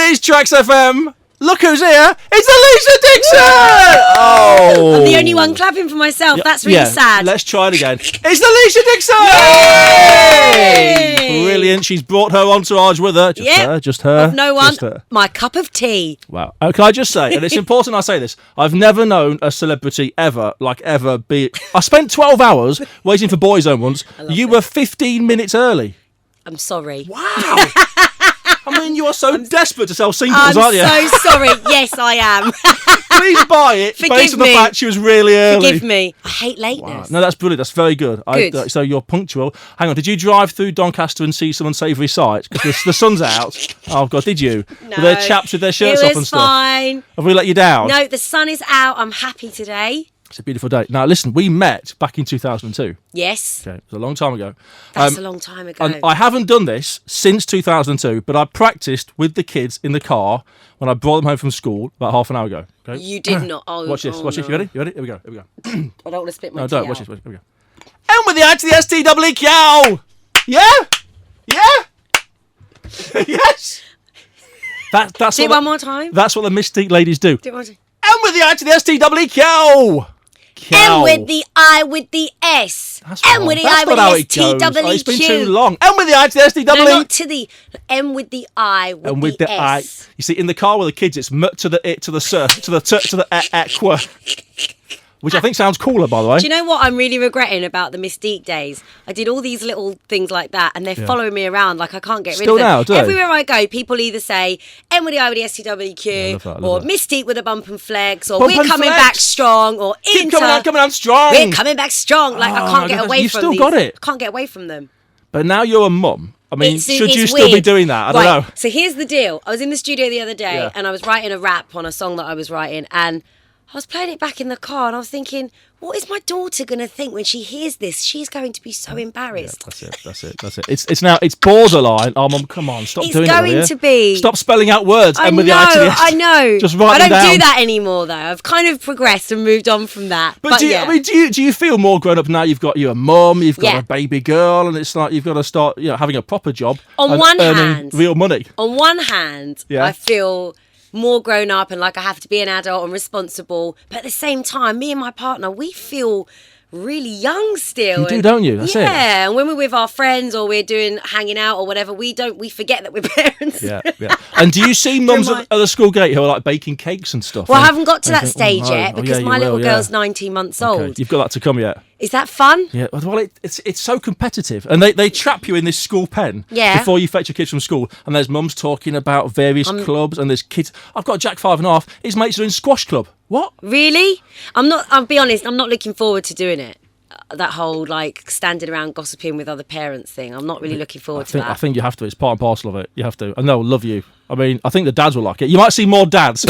is Trax FM. Look who's here. It's Alesha Dixon! Oh. I'm the only one clapping for myself. That's really sad. Let's try it again. It's Alesha Dixon! Yay! Brilliant. She's brought her entourage with her. Just her. Of no one. My cup of tea. Wow. Can I just say, and it's important I say this, I've never known a celebrity ever be... I spent 12 hours waiting for Boyzone once. You were 15 minutes early. I'm sorry. Wow. I mean, you are so desperate to sell singles, aren't you? I'm so sorry. Yes, I am. Please buy it based on the fact she was really early. Forgive me. I hate lateness. Wow. No, that's brilliant. That's very good. Good. So you're punctual. Hang on. Did you drive through Doncaster and see some unsavoury sights? Because the sun's out. Oh, God, did you? No. Were there chaps with their shirts off and stuff? It was fine. Have we let you down? No, the sun is out. I'm happy today. It's a beautiful day. Now, listen, we met back in 2002. Yes. Okay, it was a long time ago. That's a long time ago. And I haven't done this since 2002, but I practiced with the kids in the car when I brought them home from school about half an hour ago. Okay? You did not. Oh, watch this. Watch this. You ready? You ready? Here we go. I don't want to spit my tea don't. out. Watch this. Here we go. And with the I to the STEEQ. Yeah? Yeah? Yes? That's Do it one more time. That's what the Mystique ladies do. Do it one more time. And with the I to the STEEQ. And with the I with the S. That's and with the I with the STEEQ. It's been too long. And with the I to the STEEQ. No, not to the M with the I with and with the S. I. You see, in the car with the kids, it's M to the it to the sir to the t to the aqua. Which I think sounds cooler, by the way. Do you know what I'm really regretting about the Mystique days? I did all these little things like that, and they're following me around like I can't get rid of them. Now, do they? Everywhere I go, people either say M with the I with the STEEQ, or Mystique with a bump and flex, or we're coming back strong, or Keep coming on strong. We're coming back strong. Like I can't get away from them. You've still got it. I can't get away from them. But now you're a mum. I mean, should you still weird. be doing that? I don't know. So here's the deal. I was in the studio the other day, and I was writing a rap on a song that I was writing, and I was playing it back in the car, and I was thinking, what is my daughter going to think when she hears this? She's going to be so embarrassed. Yeah, that's it. It's borderline. Oh, Mum, come on, stop doing it. It's going to be. Stop spelling out words. I know. Just write them down. I don't do that anymore, though. I've kind of progressed and moved on from that. But do you feel more grown up now? You've got a mum, you've got a baby girl, and it's like you've got to start, having a proper job. On one hand, real money. On one hand, I feel more grown up and like I have to be an adult and responsible, but at the same time, me and my partner, we feel really young still. You do, don't you? That's it. Yeah, and when we're with our friends or we're hanging out or whatever, we forget that we're parents. Yeah. And do you see mums at the school gate who are like baking cakes and stuff? Well, I haven't got to that stage yet because my little girl's 19 months old. You've got that to come yet. Is that fun? Yeah, well, it's so competitive. And they trap you in this school pen before you fetch your kids from school. And there's mums talking about various clubs, and there's kids. I've got Jack 5.5. His mates are in squash club. What? Really? I'll be honest, I'm not looking forward to doing it. That whole, standing around gossiping with other parents thing. I'm not really looking forward to that. I think you have to. It's part and parcel of it. You have to. And they'll love you. I mean, I think the dads will like it. You might see more dads.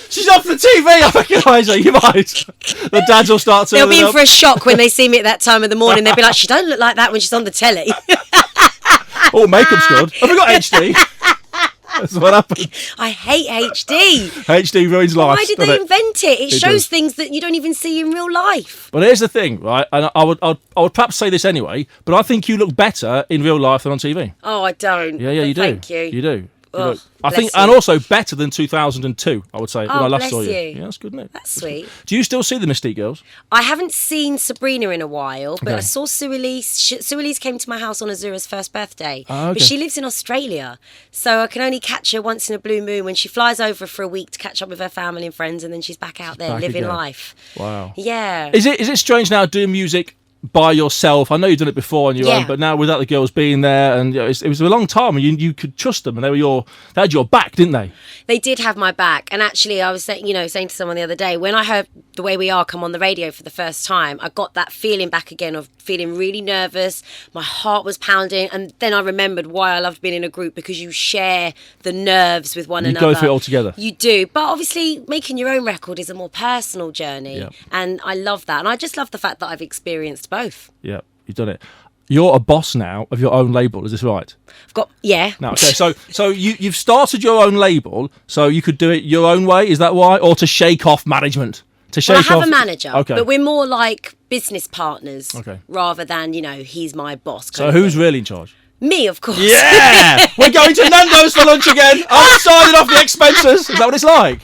She's off the TV. I recognise her. You might. The dads will start to. They'll be in for a shock when they see me at that time of the morning. They'll be like, she don't look like that when she's on the telly. Oh, makeup's good. Have we got HD? That's what happened. I hate HD. HD ruins life. Why did they invent it? It shows things that you don't even see in real life. But here's the thing, right? And I would perhaps say this anyway, but I think you look better in real life than on TV. Oh, I don't. Yeah, you do. Thank you. You do. Oh, I think, and also better than 2002, I would say, when I last saw you. Yeah, that's good, isn't it? That's sweet. Do you still see the Mystique girls? I haven't seen Sabrina in a while, but I saw Sue Elise. Sue Elise came to my house on Azura's first birthday. Oh, okay. But she lives in Australia, so I can only catch her once in a blue moon when she flies over for a week to catch up with her family and friends, and then she's back out there living life. Wow. Yeah. Is it strange now doing music by yourself? I know you've done it before on your own, but now without the girls being there, and it was a long time, and you could trust them, and they had your back, didn't they? They did have my back, and actually, I was saying to someone the other day, when I heard The Way We Are come on the radio for the first time, I got that feeling back again of feeling really nervous. My heart was pounding, and then I remembered why I loved being in a group, because you share the nerves with one another. You go through it all together. You do, but obviously, making your own record is a more personal journey, and I love that, and I just love the fact that I've experienced both. Yeah, you've done it. You're a boss now of your own label, is this right? I've got, yeah. No, okay, so you've started your own label, so you could do it your own way, is that why? Or to shake off management? I have a manager, but we're more like business partners rather than, he's my boss. So who's really in charge? Me, of course. Yeah! We're going to Nando's for lunch again. I'm signing off the expenses. Is that what it's like?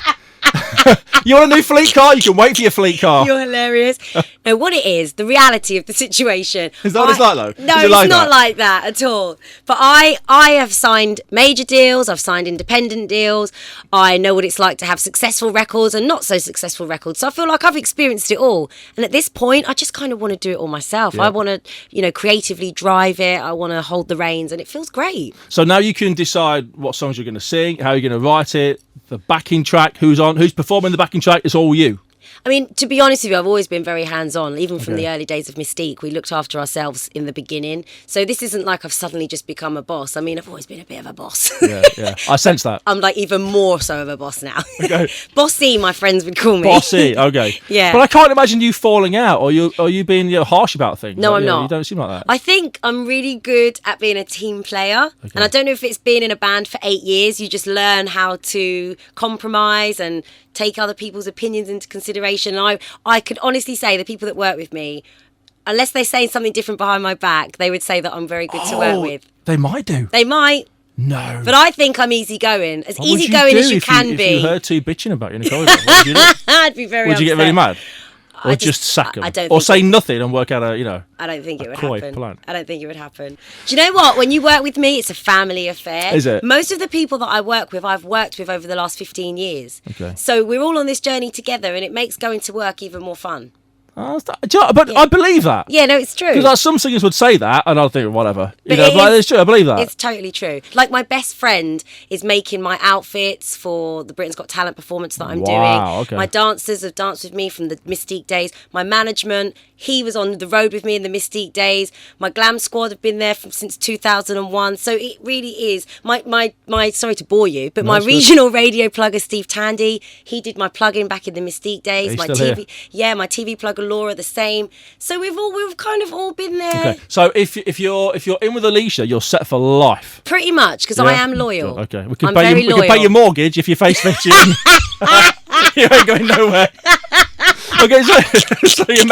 You want a new fleet car? You can wait for your fleet car. You're hilarious. No, what it is, the reality of the situation. Is that what it's like, though? No, it's not like that at all. But I have signed major deals. I've signed independent deals. I know what it's like to have successful records and not so successful records. So I feel like I've experienced it all. And at this point, I just kind of want to do it all myself. I want to, creatively drive it. I want to hold the reins, and it feels great. So now you can decide what songs you're going to sing, how you're going to write it, the backing track, who's performing the backing track. It's all you. I mean, to be honest with you, I've always been very hands-on. Even from the early days of Mystique, we looked after ourselves in the beginning. So this isn't like I've suddenly just become a boss. I mean, I've always been a bit of a boss. Yeah. I sense that. I'm like even more so of a boss now. Okay. Bossy, my friends would call me. Bossy, okay. Yeah. But I can't imagine you falling out or you being harsh about things. No, I'm not. You don't seem like that. I think I'm really good at being a team player. Okay. And I don't know if it's been in a band for 8 years. You just learn how to compromise and take other people's opinions into consideration. And I could honestly say the people that work with me, unless they're saying something different behind my back, they would say that I'm very good to work with. They might do. They might. No. But I think I'm easygoing. As easygoing as you can be. If you heard two bitching about you in the corridor, what would you do? I'd be very upset. Would you get really mad? Or just sack them? Or say nothing and work out I don't think it would happen. Plan. I don't think it would happen. Do you know what? When you work with me, it's a family affair. Is it? Most of the people that I work with, I've worked with over the last 15 years. Okay. So we're all on this journey together, and it makes going to work even more fun. But I believe that. Yeah, no, it's true. Because like, some singers would say that, and I'll think, whatever. But it's true. I believe that. It's totally true. Like, my best friend is making my outfits for the Britain's Got Talent performance that I'm doing. Okay. My dancers have danced with me from the Mystique days. My management, he was on the road with me in the Mystique days. My glam squad have been there since 2001. So it really is. My sorry to bore you, but my regional radio plugger, Steve Tandy, he did my plug-in back in the Mystique days. My TV, my TV plugger Laura, the same. So we've kind of all been there. Okay. So if you're in with Alesha, you're set for life. Pretty much, because I am loyal. Okay. We can pay your mortgage if you face fit you. You ain't going nowhere. Okay, so you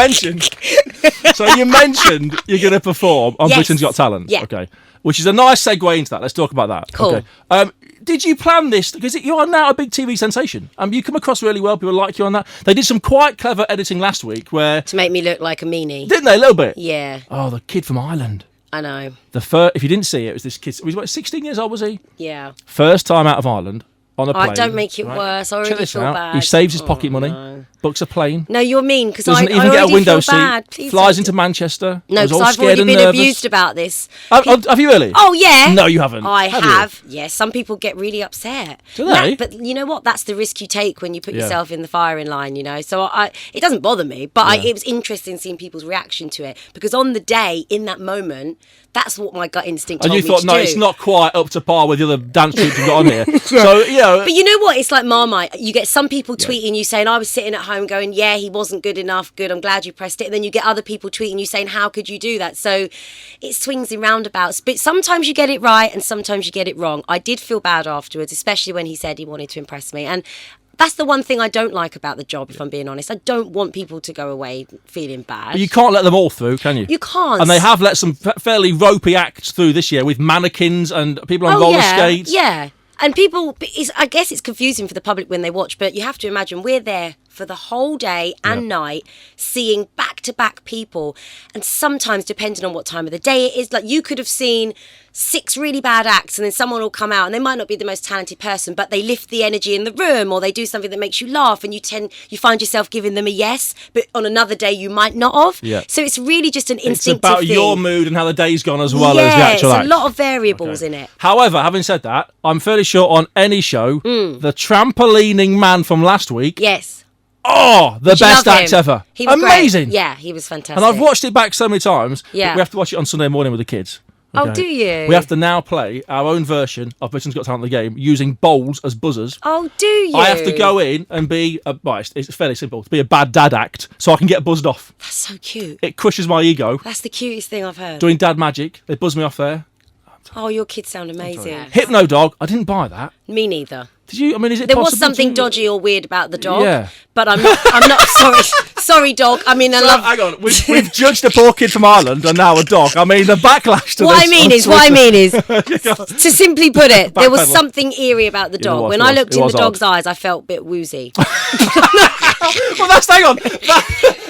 mentioned you're going to perform on Britain's Got Talent. Yeah. Okay. Which is a nice segue into that. Let's talk about that. Cool. Okay. Did you plan this? Because you are now a big TV sensation. You come across really well. People like you on that. They did some quite clever editing last week where... To make me look like a meanie. Didn't they? A little bit? Yeah. Oh, the kid from Ireland. I know. If you didn't see it was this kid... He was 16 years old, was he? Yeah. First time out of Ireland. On a plane. Don't make it worse. I already feel bad. He saves his pocket money, books a plane. No, you're mean because doesn't even get a window seat. Flies into Manchester. No, because I've already been abused about this. Have you really? Oh yeah. No, you haven't. I have. Yes, some people get really upset. Do they? But you know what? That's the risk you take when you put yourself in the firing line. You know, so it doesn't bother me, but it was interesting seeing people's reaction to it because on the day, in that moment, that's what my gut instinct told me to do. And you thought, no, it's not quite up to par with the other dance troops you've got on here. So, But you know what? It's like Marmite. You get some people tweeting you saying, I was sitting at home going, yeah, he wasn't good enough. Good, I'm glad you pressed it. And then you get other people tweeting you saying, how could you do that? So it swings in roundabouts. But sometimes you get it right and sometimes you get it wrong. I did feel bad afterwards, especially when he said he wanted to impress me. And that's the one thing I don't like about the job, if I'm being honest. I don't want people to go away feeling bad. But you can't let them all through, can you? You can't. And they have let some fairly ropey acts through this year with mannequins and people on roller skates. Yeah. And people, I guess it's confusing for the public when they watch, but you have to imagine we're there for the whole day and night, seeing back-to-back people. And sometimes, depending on what time of the day it is, like you could have seen 6 really bad acts and then someone will come out and they might not be the most talented person, but they lift the energy in the room or they do something that makes you laugh and you find yourself giving them a yes, but on another day you might not have. Yeah. So it's really just an instinctive It's about thing. Your mood and how the day's gone as well as the actual act. There's a lot of variables in it. However, having said that, I'm fairly sure on any show, the trampolining man from last week... Yes. Oh, the best act ever. He was amazing. Great. Yeah, he was fantastic. And I've watched it back so many times. Yeah. We have to watch it on Sunday morning with the kids. Okay. Oh, do you? We have to now play our own version of Britain's Got Talent the game using bowls as buzzers. Oh, do you? I have to go in and be, it's fairly simple, to be a bad dad act so I can get buzzed off. That's so cute. It crushes my ego. That's the cutest thing I've heard. Doing dad magic, they buzz me off there. Oh, your kids sound amazing. Hypno dog, I didn't buy that. Me neither. Did you? I mean, is it there possible was something dodgy or weird about the dog? Yeah. But I'm not sorry. Sorry, dog. I mean, Hang on. We've judged a poor kid from Ireland and now a dog. I mean, the backlash to What I mean is, to simply put it, there was something eerie about the dog. When I looked in the dog's eyes, I felt a bit woozy. Well, hang on.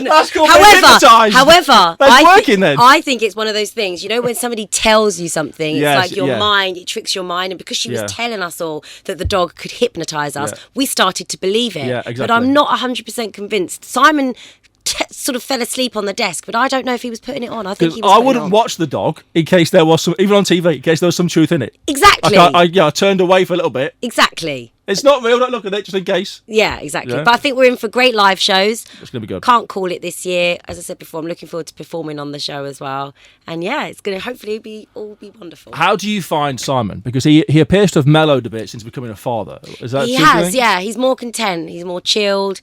That's called hypnotised. However, then. I think it's one of those things, you know, when somebody tells you something, it's like your mind, it tricks your mind. And because she was telling us all that the dog could hypnotise us, we started to believe it. Yeah, exactly. But I'm not 100% convinced. Simon sort of fell asleep on the desk, but I don't know if he was putting it on. I think he was. I wouldn't watch the dog in case there was some, even on TV, in case there was some truth in it. Exactly. I turned away for a little bit. Exactly. It's not real. Don't look at it, just in case. Yeah, exactly. Yeah. But I think we're in for great live shows. It's going to be good. Can't call it this year. As I said before, I'm looking forward to performing on the show as well. And yeah, it's going to hopefully be wonderful. How do you find Simon? Because he appears to have mellowed a bit since becoming a father. Is that He has, yeah. He's more content. He's more chilled.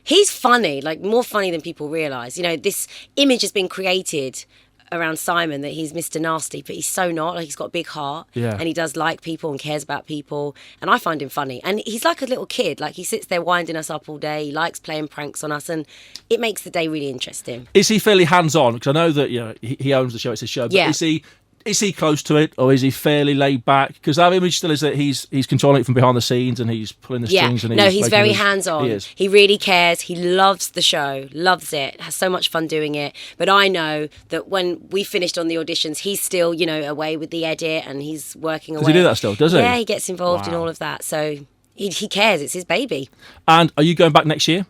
He's funny, like more funny than people realise. You know, this image has been created around Simon that he's Mr. Nasty, but he's so not. Like, he's got a big heart, and he does like people and cares about people, and I find him funny. And he's like a little kid. Like, he sits there winding us up all day. He likes playing pranks on us, and it makes the day really interesting. Is he fairly hands-on? Because I know that he owns the show. It's his show. But is he close to it, or is he fairly laid back? Because our image still is that he's controlling it from behind the scenes and he's pulling the strings. And he's very hands-on. He really cares. He loves the show, loves it, has so much fun doing it. But I know that when we finished on the auditions, he's still, away with the edit and he's working away. Does he do that still, does he? Yeah, he gets involved in all of that. So he cares. It's his baby. And are you going back next year?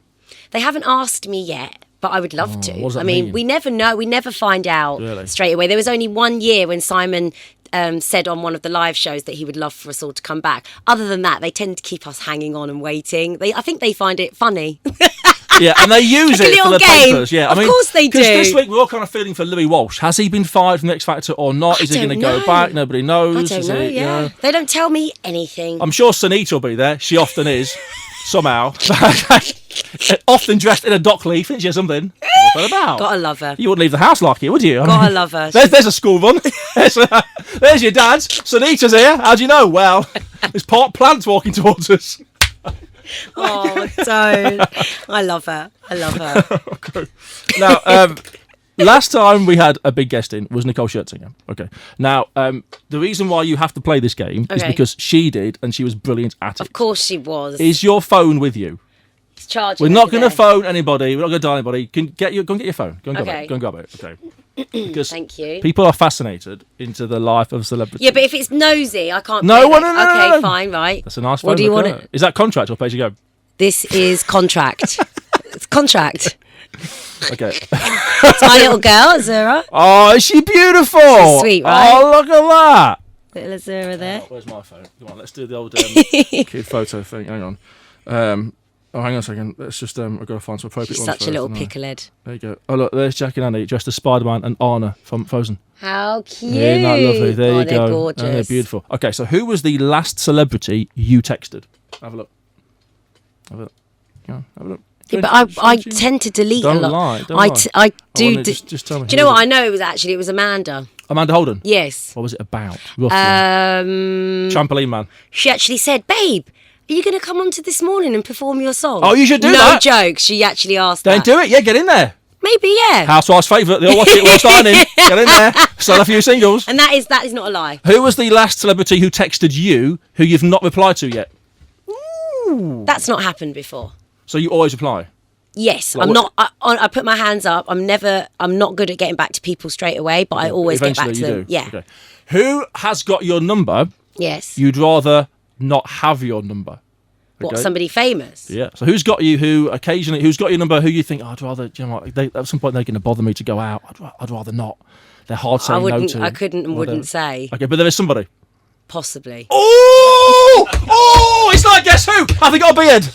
They haven't asked me yet. But I would love to. What does that mean? We never know. We never find out straight away. There was only 1 year when Simon said on one of the live shows that he would love for us all to come back. Other than that, they tend to keep us hanging on and waiting. I think they find it funny. Yeah, and they use it for the papers. Yeah, of course they do. Because this week we're all kind of feeling for Louis Walsh. Has he been fired from the X Factor or not? Is he going to go back? Nobody knows. I don't know. Yeah, they don't tell me anything. I'm sure Sunita will be there. She often is. Somehow. Often dressed in a dock leaf, isn't she, or something? What's that about? Gotta love her. You wouldn't leave the house like it, would you? Gotta love her. There's a school run. There's your dad's. Sunita's here. How do you know? Well, there's pot plants walking towards us. Oh, don't. I love her. Okay. Now, last time we had a big guest in was Nicole Scherzinger. Okay. Now, the reason why you have to play this game is because she did, and she was brilliant at it. Of course she was. Is your phone with you? It's charging. We're not going to phone anybody. We're not going to dial anybody. Go and get your phone. Go and grab it. Go and grab it. Okay. Because thank you. People are fascinated into the life of celebrities. Yeah, but if it's nosy, I can't. No. Okay, fine, right. That's a nice phone. What do you want it? Is that contract or pay as you go? This is contract. It's contract. Okay. It's my little girl, Azura. Oh, is she beautiful? She's sweet, right? Oh, look at that. Little Azura there. Oh, where's my phone? Come on, let's do the old kid photo thing. Hang on. Hang on a second. Let's just, I've got to find some appropriate ones. She's such first, a little picklehead. There you go. Oh, look, there's Jack and Andy dressed as Spider-Man and Anna from Frozen. How cute. Isn't that lovely? There you go. They're gorgeous. Oh, they're beautiful. Okay, so who was the last celebrity you texted? Have a look. Have a look. Yeah, but I tend to delete a lot. Don't lie. I do. Just tell me. Do you know what? I know it was Amanda. Amanda Holden? Yes. What was it about? Trampoline Man. She actually said, "Babe, are you going to come on to This Morning and perform your song?" Oh, you should do that. No joke. She actually asked Don't do it. Yeah, get in there. Maybe, yeah. Housewife's favourite. They all watch it while signing. Get in there. Sell a few singles. And that is not a lie. Who was the last celebrity who texted you who you've not replied to yet? Ooh. That's not happened before. So you always reply? Yes, like, I'm not. I put my hands up. I'm not good at getting back to people straight away, but I always get back to them. Do. Yeah. Okay. Who has got your number? Yes. You'd rather not have your number. Okay? What, somebody famous? Yeah. So who's got you? Who's got your number? Who you think? Oh, I'd rather. You know what? At some point they're going to bother me to go out. I'd rather not. They're hard saying no to. I couldn't and wouldn't say. Okay, but there is somebody. Possibly. Oh! It's like Guess Who? Have they got a beard?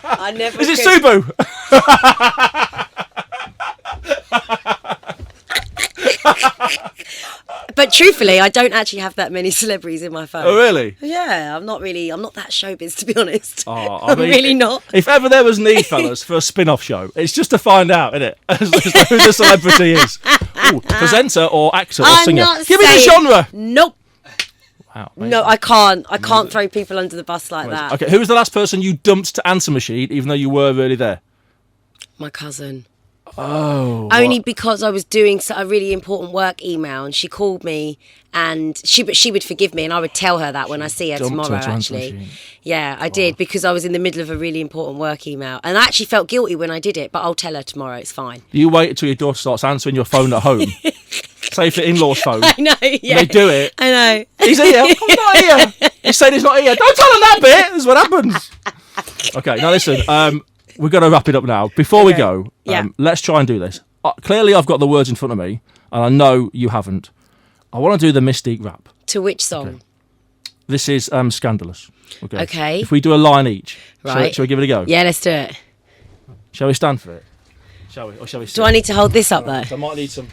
I never. Is it Subu? But truthfully, I don't actually have that many celebrities in my phone. Oh, really? Yeah, I'm not that showbiz, to be honest. Oh, I'm really not. If ever there was need, fellas, for a spin-off show, it's just to find out, isn't it? As to who the celebrity is. Ooh, presenter or actor or singer. Not Give me the genre. Nope. Wow. Amazing. No, I can't. I can't throw people under the bus like that. Okay, who was the last person you dumped to answer machine, even though you were really there? My cousin. Oh. Only because I was doing a really important work email, and she called me, and she would forgive me, and I would tell her that when I see her tomorrow. Actually, yeah, I did, because I was in the middle of a really important work email, and I actually felt guilty when I did it. But I'll tell her tomorrow. It's fine. You wait until your daughter starts answering your phone at home. Say for in-law's phone. I know. Yeah. They do it. I know. He's here. I'm not here. He's saying he's not here. Don't tell him that bit. This is what happens. Okay, now listen. We've got to wrap it up now. Before we go, let's try and do this. Clearly, I've got the words in front of me, and I know you haven't. I want to do the Mystique rap. To which song? Okay. This is Scandalous. Okay. If we do a line each, right. shall we give it a go? Yeah, let's do it. Shall we stand for it? Shall we? Or shall we sit? Do I need to hold this up, though? I might need some.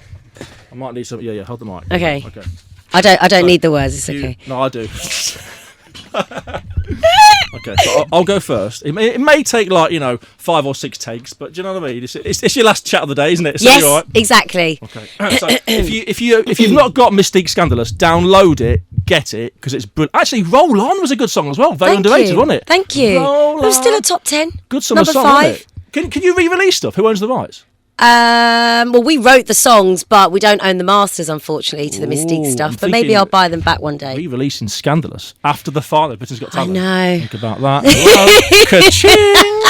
Yeah, hold the mic. Okay. I don't need the words, it's okay. No, I do. Okay, so I'll go first. It may take 5 or 6 takes, but do you know what I mean? It's your last chat of the day, isn't it? So yes, right. Exactly. Okay. So if you've not got Mystique Scandalous, download it, get it, because it's brilliant. Actually, Roll On was a good song as well. Very underrated, wasn't it? Thank you. Roll it was on. still a top 10. Good summer Number song, 5. wasn't it? Can you re-release stuff? Who owns the rights? Well, we wrote the songs, but we don't own the masters, unfortunately, to the Mystique stuff. But maybe I'll buy them back one day. Re-releasing Scandalous after the final Britain's Got Talent. I know. Think about that. Hello. Ka-ching.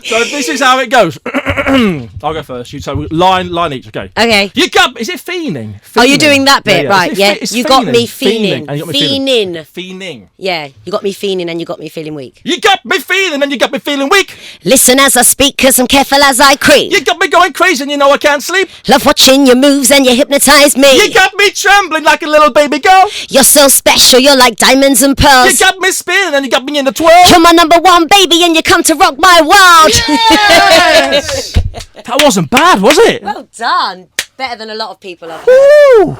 So this is how it goes. I'll go first. So line each. Okay. Okay. Is it fiending? Oh, you're doing that bit, yeah. Right? Yeah. You got me fiending. Fiending. Yeah. You got me fiending, and you got me feeling weak. You got me feeling, and you got me feeling weak. Listen as I speak, 'cause I'm careful as I creep. You got me going crazy, and you know I can't sleep. Love watching your moves, and you hypnotize me. You got me trembling like a little baby girl. You're so special, you're like diamonds and pearls. You got me spinning, and you got me in the twirl. You're my number one baby, and you come to rock my world. Yes! That wasn't bad, was it? Well done. Better than a lot of people have. Woo!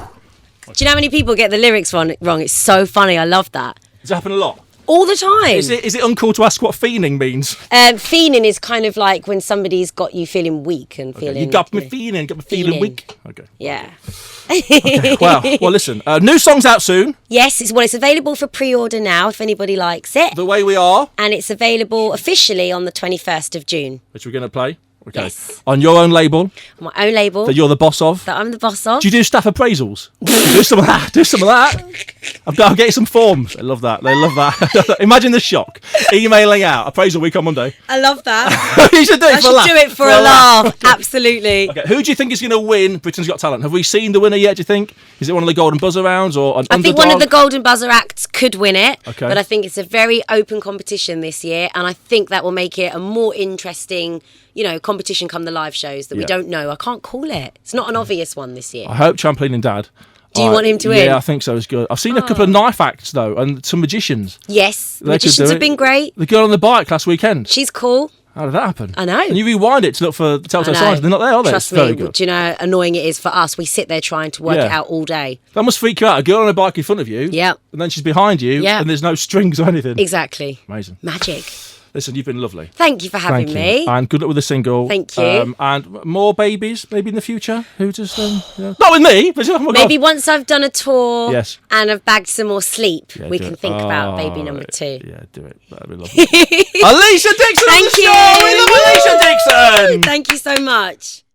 Do you know how many people get the lyrics wrong? It's so funny. I love that. Does it happen a lot? All the time. Is it uncool to ask what fiending means? Fiending is kind of like when somebody's got you feeling weak and feeling... You got me feeling, feeling weak. Okay. Yeah. Okay. Wow. Well, listen, new song's out soon. Yes, it's available for pre-order now if anybody likes it. The Way We Are. And it's available officially on the 21st of June. Which we're going to play. Okay. Yes. On your own label. My own label. That you're the boss of. That I'm the boss of. Do you do staff appraisals? Do some of that. I'll get you some forms. They love that. Imagine the shock. Emailing out. Appraisal week on Monday. I love that. You should do it I should do it for a laugh. Absolutely. Okay. Who do you think is going to win Britain's Got Talent? Have we seen the winner yet, do you think? Is it one of the Golden Buzzer rounds or an I underdog? think one of the Golden Buzzer acts could win it. Okay. But I think it's a very open competition this year. And I think that will make it a more interesting... competition come the live shows that we don't know. I can't call it. It's not an obvious one this year. I hope Trampoline and Dad. Do you want him to win? Yeah, I think so. It's good. I've seen a couple of knife acts, though, and some magicians. Yes, magicians have been great. The girl on the bike last weekend. She's cool. How did that happen? I know. And you rewind it to look for the telltale signs. They're not there, are they? Trust me. Do you know how annoying it is for us? We sit there trying to work it out all day. That must freak you out. A girl on a bike in front of you. Yeah. And then she's behind you. Yeah. And there's no strings or anything. Exactly. Amazing. Magic. Listen, you've been lovely. Thank you for having me. And good luck with the single. Thank you. And more babies, maybe in the future. Who just not with me, but maybe once I've done a tour. Yes. And I've bagged some more sleep, we can think about baby number 2. Yeah, do it. That'd be lovely. Alesha Dixon. Thank you. We love Alesha Dixon. Thank you so much.